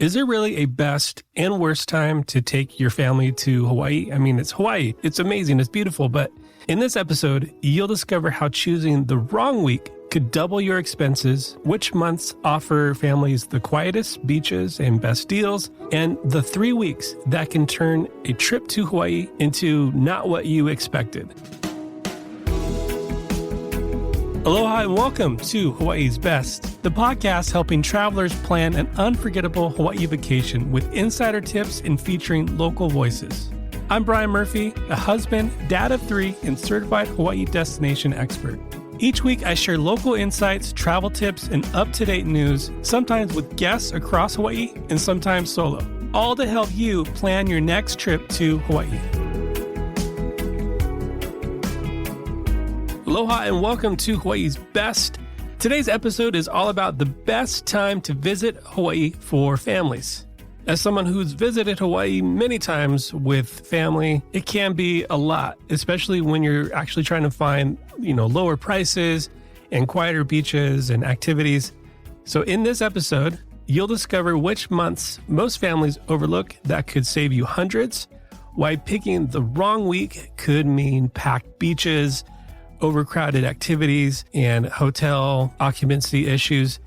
Is there really a best and worst time to take your family to Hawaii? I mean, it's Hawaii. It's amazing. It's beautiful. But in this episode, you'll discover how choosing the wrong week could double your expenses, which months offer families the quietest beaches and best deals, and the 3 weeks that can turn a trip to Hawaii into not what you expected. Aloha and welcome to Hawaii's Best, the podcast helping travelers plan an unforgettable Hawaii vacation with insider tips and featuring local voices. I'm Brian Murphy, a husband, dad of 3, and certified Hawaii destination expert. Each week, I share local insights, travel tips, and up-to-date news, sometimes with guests across Hawaii and sometimes solo, all to help you plan your next trip to Hawaii. Aloha and welcome to Hawaii's Best. Today's episode is all about the best time to visit Hawaii for families. As someone who's visited Hawaii many times with family, it can be a lot, especially when you're actually trying to find, lower prices and quieter beaches and activities. So in this episode, you'll discover which months most families overlook that could save you hundreds, why picking the wrong week could mean packed beaches, overcrowded activities, and hotel occupancy issues,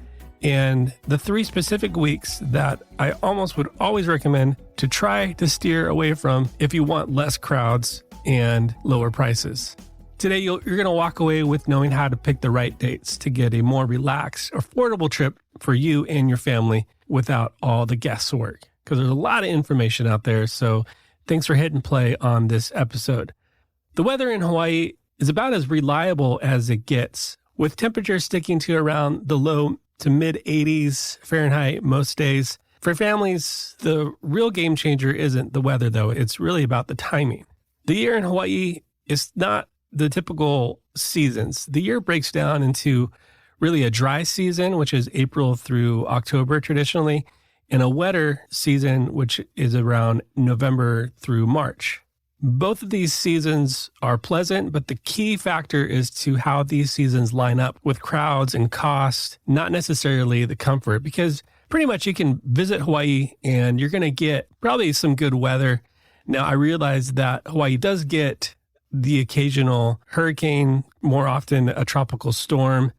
and the 3 specific weeks that I almost would always recommend to try to steer away from if you want less crowds and lower prices. Today, you're going to walk away with knowing how to pick the right dates to get a more relaxed, affordable trip for you and your family without all the guesswork, because there's a lot of information out there. So thanks for hitting play on this episode. The weather in Hawaii is about as reliable as it gets, with temperatures sticking to around the low to mid 80s Fahrenheit most days. For families, the real game changer isn't the weather, though. It's really about the timing. The year in Hawaii is not the typical seasons. The year breaks down into really a dry season, which is April through October traditionally, and a wetter season, which is around November through March. Both of these seasons are pleasant, but the key factor is to how these seasons line up with crowds and cost, not necessarily the comfort, because pretty much you can visit Hawaii and you're going to get probably some good weather. Now, I realize that Hawaii does get the occasional hurricane, more often a tropical storm,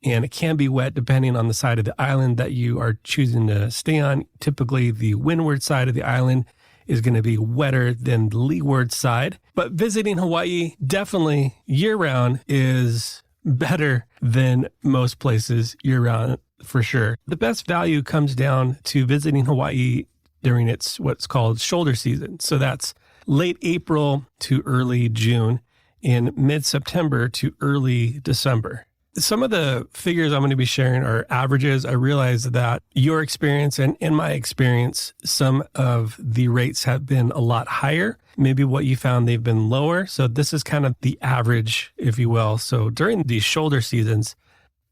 and it can be wet depending on the side of the island that you are choosing to stay on. Typically, the windward side of the island is going to be wetter than the leeward side. But visiting Hawaii definitely year-round is better than most places year-round for sure. The best value comes down to visiting Hawaii during its what's called shoulder season. So that's late April to early June and mid-September to early December. Some of the figures I'm going to be sharing are averages. I realize that your experience and in my experience, some of the rates have been a lot higher. Maybe what you found they've been lower. So this is kind of the average, if you will. So during these shoulder seasons,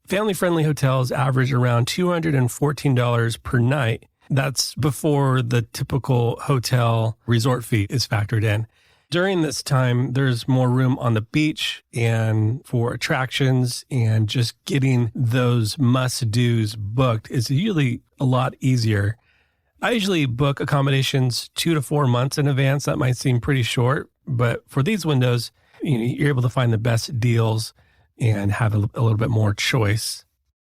family-friendly hotels average around $214 per night. That's before the typical hotel resort fee is factored in. During this time, there's more room on the beach and for attractions, and just getting those must-dos booked is usually a lot easier. I usually book accommodations 2 to 4 months in advance. That might seem pretty short, but for these windows, you're able to find the best deals and have a little bit more choice.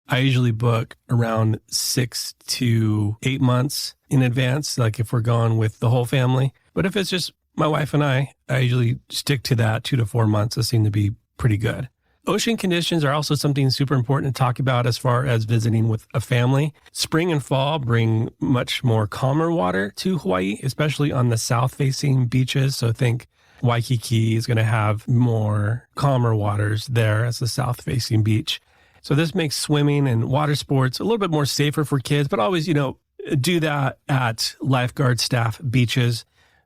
I usually book around 6 to 8 months in advance, like if we're going with the whole family. But if it's just my wife and I usually stick to that 2 to 4 months. That seem to be pretty good. Ocean conditions are also something super important to talk about as far as visiting with a family. Spring and fall bring much more calmer water to Hawaii, especially on the south-facing beaches. So think Waikiki is going to have more calmer waters there as the south-facing beach. So this makes swimming and water sports a little bit more safer for kids, but always, do that at lifeguard staff beaches.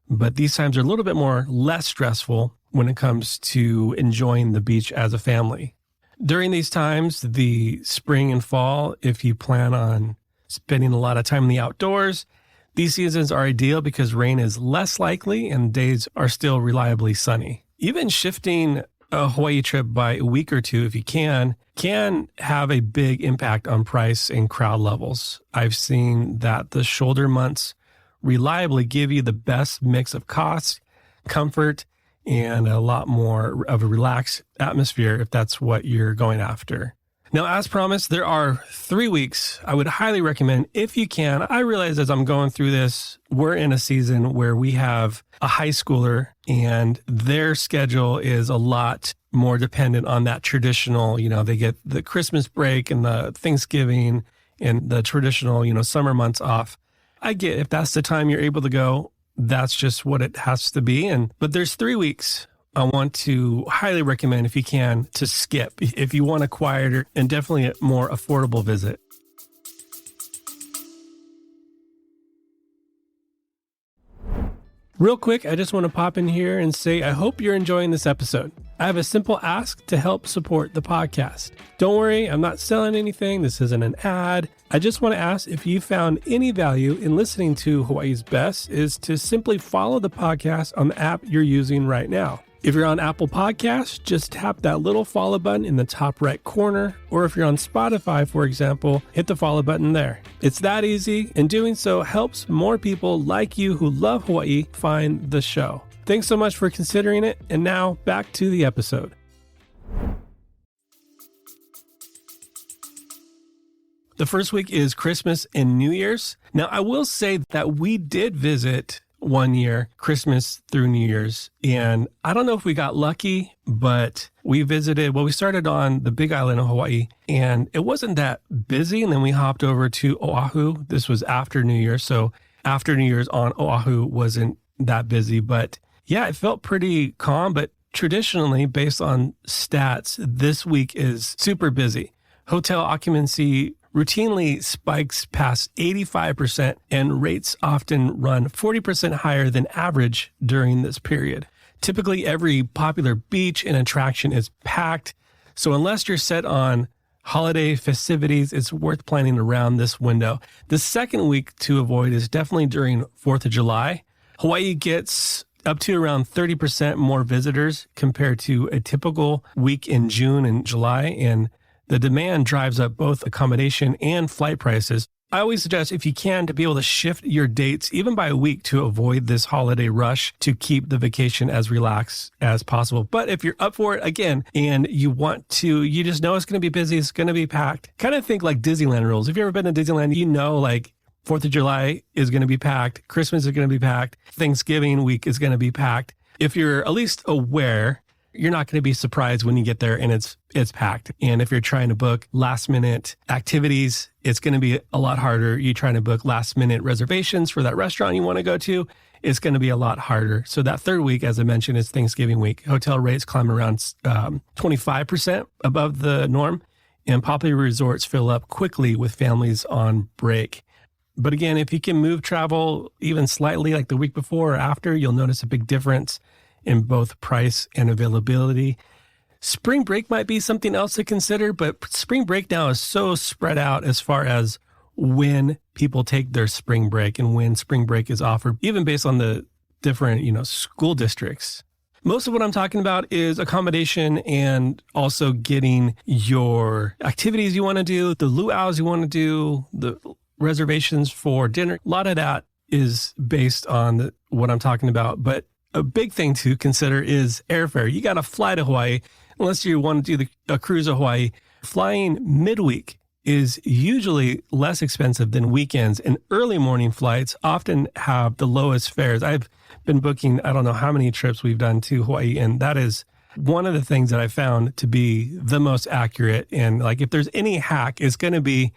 But these times are a little bit less stressful when it comes to enjoying the beach as a family. During these times, the spring and fall, if you plan on spending a lot of time in the outdoors, these seasons are ideal because rain is less likely and days are still reliably sunny. Even shifting a Hawaii trip by a week or two, if you can have a big impact on price and crowd levels. I've seen that the shoulder months reliably give you the best mix of cost, comfort, and a lot more of a relaxed atmosphere if that's what you're going after. Now, as promised, there are 3 weeks I would highly recommend if you can. I realize as I'm going through this, we're in a season where we have a high schooler and their schedule is a lot more dependent on that traditional, they get the Christmas break and the Thanksgiving and the traditional, summer months off. I get if that's the time you're able to go, that's just what it has to be. But there's 3 weeks I want to highly recommend, if you can, to skip if you want a quieter and definitely a more affordable visit. Real quick, I just want to pop in here and say I hope you're enjoying this episode. I have a simple ask to help support the podcast. Don't worry, I'm not selling anything. This isn't an ad. I just want to ask if you found any value in listening to Hawaii's Best is to simply follow the podcast on the app you're using right now. If you're on Apple Podcasts, just tap that little follow button in the top right corner. Or if you're on Spotify, for example, hit the follow button there. It's that easy, and doing so helps more people like you who love Hawaii find the show. Thanks so much for considering it. And now back to the episode. The first week is Christmas and New Year's. Now, I will say that we did visit 1 year, Christmas through New Year's. And I don't know if we got lucky, but we started on the Big Island of Hawaii and it wasn't that busy. And then we hopped over to Oahu. This was after New Year's. So after New Year's on Oahu wasn't that busy, but yeah, it felt pretty calm. But traditionally, based on stats, this week is super busy. Hotel occupancy routinely spikes past 85%, and rates often run 40% higher than average during this period. Typically, every popular beach and attraction is packed, so unless you're set on holiday festivities, it's worth planning around this window. The second week to avoid is definitely during 4th of July. Hawaii gets up to around 30% more visitors compared to a typical week in June and July, and the demand drives up both accommodation and flight prices. I always suggest, if you can, to be able to shift your dates even by a week to avoid this holiday rush to keep the vacation as relaxed as possible. But if you're up for it again and you just know it's going to be busy, it's going to be packed. Kind of think like Disneyland rules. If you've ever been to Disneyland, like 4th of July is going to be packed. Christmas is going to be packed. Thanksgiving week is going to be packed. If you're at least aware, you're not going to be surprised when you get there and it's packed. And if you're trying to book last minute activities, it's going to be a lot harder. You're trying to book last minute reservations for that restaurant you want to go to, it's going to be a lot harder. So that third week, as I mentioned, is Thanksgiving week. Hotel rates climb around 25% above the norm, and popular resorts fill up quickly with families on break. But again, if you can move travel even slightly like the week before or after, you'll notice a big difference in both price and availability. Spring break might be something else to consider, but spring break now is so spread out as far as when people take their spring break and when spring break is offered, even based on the different, school districts. Most of what I'm talking about is accommodation and also getting your activities you want to do, the luau's you want to do, the reservations for dinner. A lot of that is based on what I'm talking about, but a big thing to consider is airfare. You got to fly to Hawaii unless you want to do a cruise to Hawaii. Flying midweek is usually less expensive than weekends, and early morning flights often have the lowest fares. I've been booking, I don't know how many trips we've done to Hawaii, and that is one of the things that I found to be the most accurate. And like, if there's any hack, it's going to be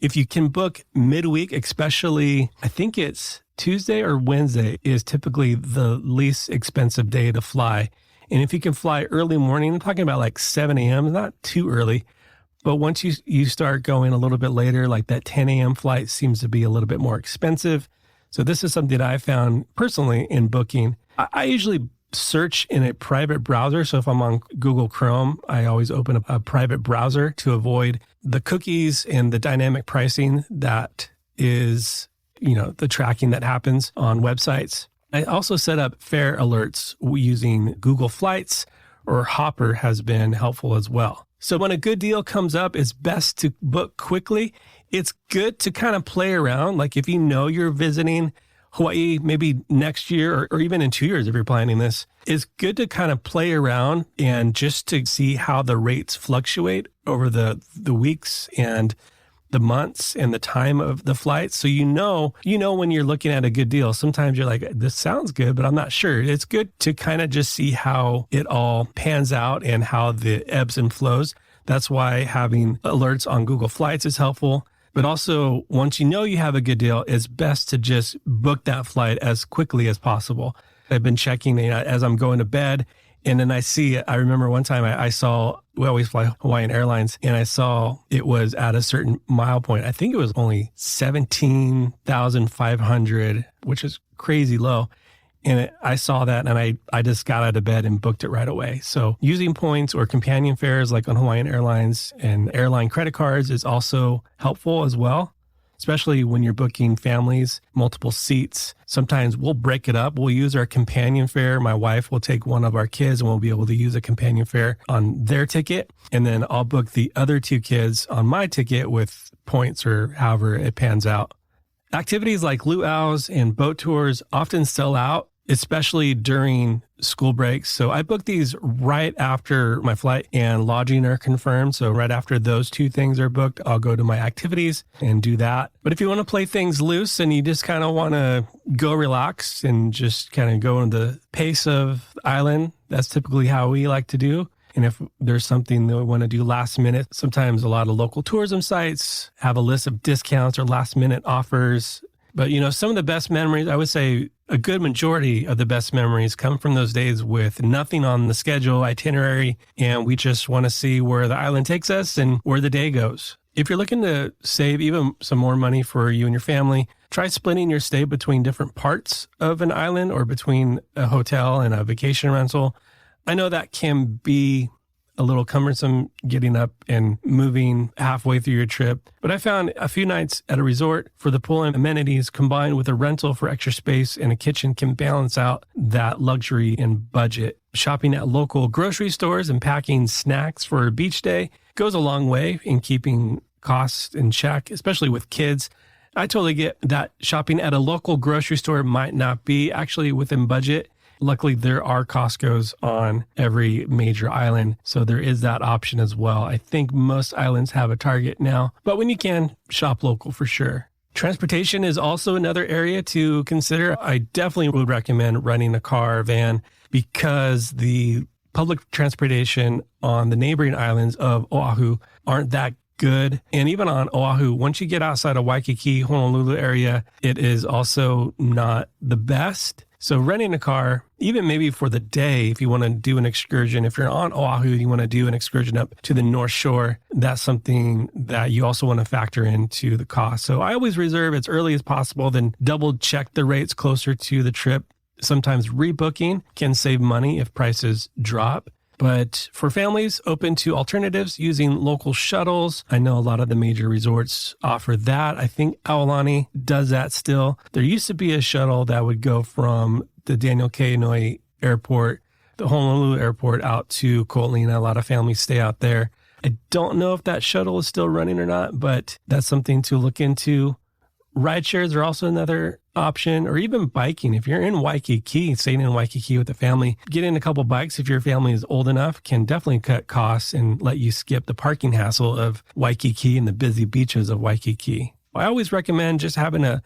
if you can book midweek, especially, I think it's Tuesday or Wednesday is typically the least expensive day to fly. And if you can fly early morning, I'm talking about like 7 a.m., not too early, but once you start going a little bit later, like that 10 a.m. flight seems to be a little bit more expensive. So this is something that I found personally in booking. I usually search in a private browser. So if I'm on Google Chrome, I always open up a private browser to avoid the cookies and the dynamic pricing that is, the tracking that happens on websites. I also set up fare alerts using Google Flights or Hopper has been helpful as well. So when a good deal comes up, it's best to book quickly. It's good to kind of play around. Like if you know you're visiting Hawaii maybe next year or even in 2 years if you're planning this, it's good to kind of play around and just to see how the rates fluctuate over the weeks and the months and the time of the flight. So you know when you're looking at a good deal. Sometimes you're like, this sounds good, but I'm not sure. It's good to kind of just see how it all pans out and how the ebbs and flows. That's why having alerts on Google Flights is helpful. But also, once you know you have a good deal, it's best to just book that flight as quickly as possible. I've been checking as I'm going to bed, and then I remember one time I saw, we always fly Hawaiian Airlines, and I saw it was at a certain mile point. I think it was only 17,500, which is crazy low. And I saw that and I just got out of bed and booked it right away. So using points or companion fares like on Hawaiian Airlines and airline credit cards is also helpful as well, especially when you're booking families, multiple seats. Sometimes we'll break it up. We'll use our companion fare. My wife will take one of our kids and we'll be able to use a companion fare on their ticket. And then I'll book the other two kids on my ticket with points or however it pans out. Activities like luau's and boat tours often sell out, especially during school breaks. So I booked these right after my flight and lodging are confirmed. So right after those two things are booked, I'll go to my activities and do that. But if you want to play things loose and you just kind of want to go relax and just kind of go in the pace of the island, that's typically how we like to do. And if there's something that we want to do last minute, sometimes a lot of local tourism sites have a list of discounts or last minute offers. But, some of the best memories, I would say a good majority of the best memories come from those days with nothing on the schedule, itinerary, and we just want to see where the island takes us and where the day goes. If you're looking to save even some more money for you and your family, try splitting your stay between different parts of an island or between a hotel and a vacation rental. I know that can be a little cumbersome getting up and moving halfway through your trip, but I found a few nights at a resort for the pool and amenities combined with a rental for extra space and a kitchen can balance out that luxury and budget. Shopping at local grocery stores and packing snacks for a beach day goes a long way in keeping costs in check, especially with kids. I totally get that shopping at a local grocery store might not be actually within budget. Luckily, there are Costco's on every major island, so there is that option as well. I think most islands have a Target now, but when you can, shop local for sure. Transportation is also another area to consider. I definitely would recommend renting a car or van because the public transportation on the neighboring islands of Oahu aren't that good. And even on Oahu, once you get outside of Waikiki, Honolulu area, it is also not the best. So renting a car, even maybe for the day, if you want to do an excursion, if you're on Oahu and you want to do an excursion up to the North Shore, that's something that you also want to factor into the cost. So I always reserve as early as possible, then double check the rates closer to the trip. Sometimes rebooking can save money if prices drop. But for families open to alternatives using local shuttles, I know a lot of the major resorts offer that. I think Aulani does that still. There used to be a shuttle that would go from the Daniel K. Inouye Airport, the Honolulu Airport, out to Ko'olina. A lot of families stay out there. I don't know if that shuttle is still running or not, but that's something to look into. Ride shares are also another option, or even biking. If you're in Waikiki, staying in Waikiki with the family, getting a couple bikes if your family is old enough can definitely cut costs and let you skip the parking hassle of Waikiki and the busy beaches of Waikiki. I always recommend just having a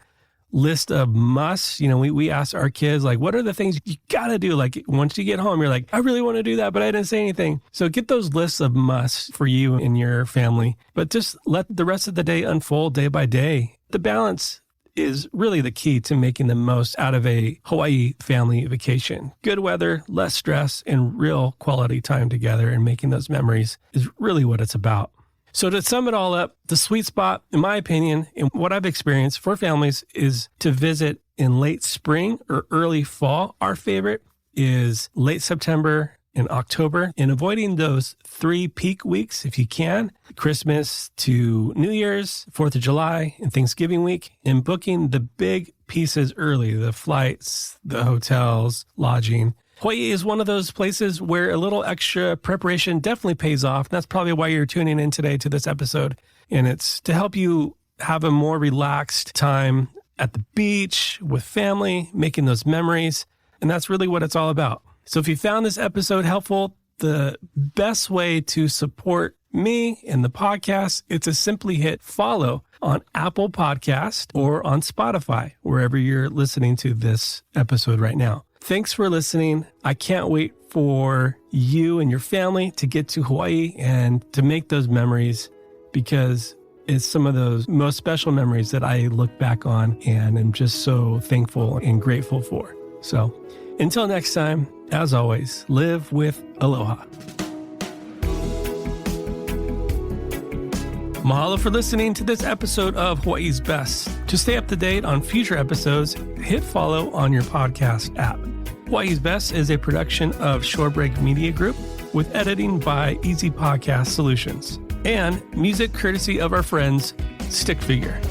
list of musts. We ask our kids, like, what are the things you got to do? Like, once you get home, you're like, I really want to do that, but I didn't say anything. So get those lists of musts for you and your family, but just let the rest of the day unfold day by day. The balance is really the key to making the most out of a Hawaii family vacation. Good weather, less stress, and real quality time together and making those memories is really what it's about. So to sum it all up, the sweet spot, in my opinion, and what I've experienced for families is to visit in late spring or early fall. Our favorite is late September and October, and avoiding those 3 peak weeks if you can, Christmas to New Year's, 4th of July, and Thanksgiving week, and booking the big pieces early, the flights, the hotels, lodging. Hawaii is one of those places where a little extra preparation definitely pays off. That's probably why you're tuning in today to this episode. And it's to help you have a more relaxed time at the beach with family, making those memories. And that's really what it's all about. So if you found this episode helpful, the best way to support me and the podcast is to simply hit follow on Apple Podcast or on Spotify, wherever you're listening to this episode right now. Thanks for listening. I can't wait for you and your family to get to Hawaii and to make those memories, because it's some of those most special memories that I look back on and am just so thankful and grateful for. So until next time, as always, live with aloha. Mahalo for listening to this episode of Hawaii's Best. To stay up to date on future episodes, hit follow on your podcast app. Hawaii's Best is a production of Shorebreak Media Group with editing by Easy Podcast Solutions and music courtesy of our friends Stick Figure.